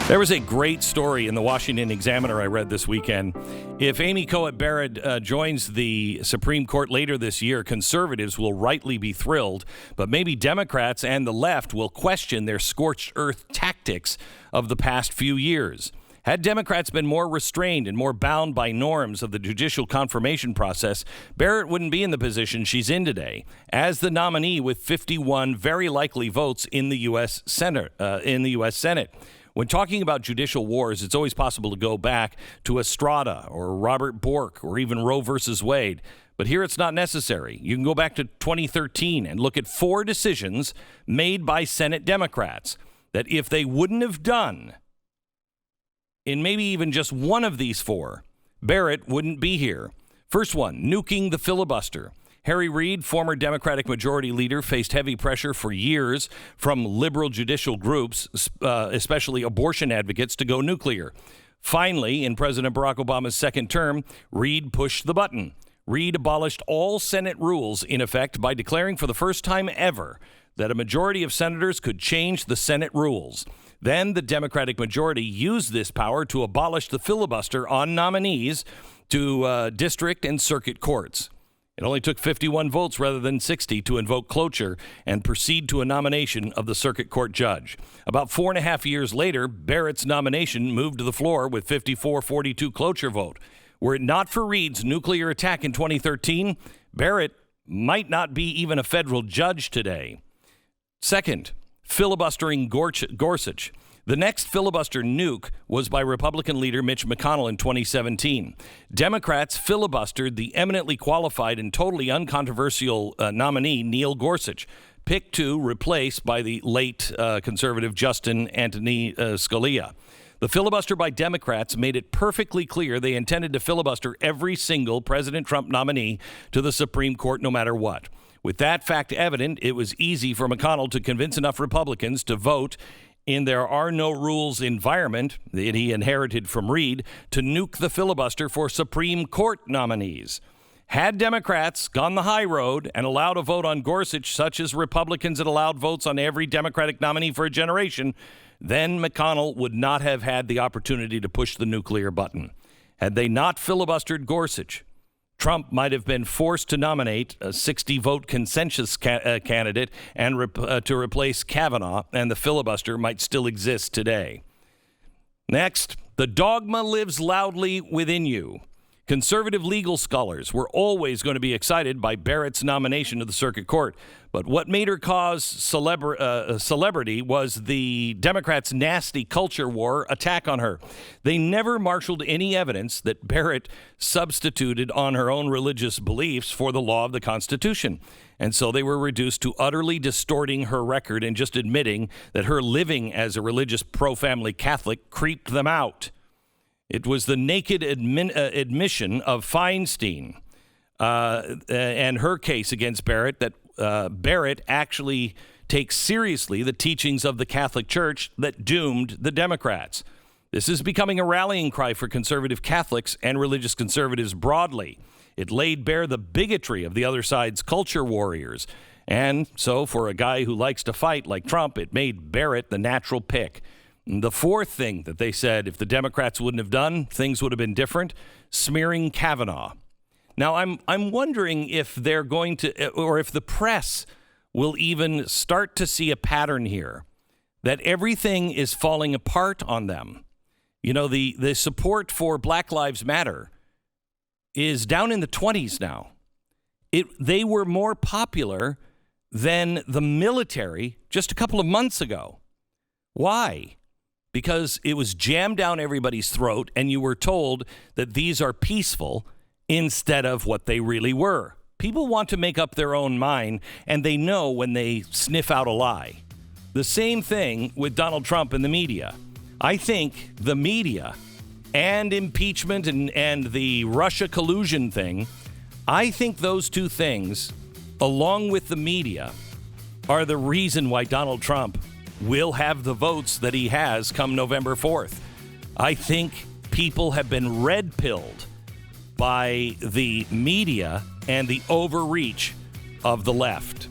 There was a great story in the Washington Examiner I read this weekend. If Amy Coney Barrett joins the Supreme Court later this year, conservatives will rightly be thrilled, but maybe Democrats and the left will question their scorched earth tactics of the past few years. Had Democrats been more restrained and more bound by norms of the judicial confirmation process, Barrett wouldn't be in the position she's in today, as the nominee with 51 very likely votes in the U.S. Senate. When talking about judicial wars, it's always possible to go back to Estrada or Robert Bork or even Roe versus Wade. But here it's not necessary. You can go back to 2013 and look at 4 decisions made by Senate Democrats that if they wouldn't have done, in maybe even just one of these 4, Barrett wouldn't be here. First one, nuking the filibuster. Harry Reid, former Democratic Majority Leader, faced heavy pressure for years from liberal judicial groups, especially abortion advocates, to go nuclear. Finally, in President Barack Obama's second term, Reid pushed the button. Reid abolished all Senate rules in effect by declaring for the first time ever that a majority of senators could change the Senate rules. Then the Democratic majority used this power to abolish the filibuster on nominees to district and circuit courts. It only took 51 votes rather than 60 to invoke cloture and proceed to a nomination of the circuit court judge. About 4.5 years later, Barrett's nomination moved to the floor with 54-42 cloture vote. Were it not for Reid's nuclear attack in 2013, Barrett might not be even a federal judge today. Second, filibustering Gorsuch. The next filibuster nuke was by Republican leader Mitch McConnell in 2017. Democrats filibustered the eminently qualified and totally uncontroversial nominee Neil Gorsuch, picked to replace by the late conservative Justin Anthony Scalia. The filibuster by Democrats made it perfectly clear they intended to filibuster every single President Trump nominee to the Supreme Court no matter what. With that fact evident, it was easy for McConnell to convince enough Republicans to vote in there are no rules environment that he inherited from Reid to nuke the filibuster for Supreme Court nominees. Had Democrats gone the high road and allowed a vote on Gorsuch, such as Republicans had allowed votes on every Democratic nominee for a generation, then McConnell would not have had the opportunity to push the nuclear button. Had they not filibustered Gorsuch, Trump might have been forced to nominate a 60-vote consensus candidate and to replace Kavanaugh, and the filibuster might still exist today. Next, the dogma lives loudly within you. Conservative legal scholars were always going to be excited by Barrett's nomination to the circuit court, but what made her cause celebrity was the Democrats' nasty culture war attack on her. They never marshaled any evidence that Barrett substituted on her own religious beliefs for the law of the Constitution, and so they were reduced to utterly distorting her record and just admitting that her living as a religious pro-family Catholic creeped them out. It was the naked admission of Feinstein and her case against Barrett that Barrett actually takes seriously the teachings of the Catholic Church that doomed the Democrats. This is becoming a rallying cry for conservative Catholics and religious conservatives broadly. It laid bare the bigotry of the other side's culture warriors. And so for a guy who likes to fight like Trump, it made Barrett the natural pick. The fourth thing that they said, if the Democrats wouldn't have done, things would have been different, smearing Kavanaugh. Now, I'm wondering if they're going to, or if the press will even start to see a pattern here, that everything is falling apart on them. You know, the support for Black Lives Matter is down in the 20s now. They were more popular than the military just a couple of months ago. Why? Because it was jammed down everybody's throat, and you were told that these are peaceful instead of what they really were. People want to make up their own mind, and they know when they sniff out a lie. The same thing with Donald Trump and the media. I think the media and impeachment and the Russia collusion thing, I think those two things, along with the media, are the reason why Donald Trump will have the votes that he has come November 4th. I think people have been red-pilled by the media and the overreach of the left.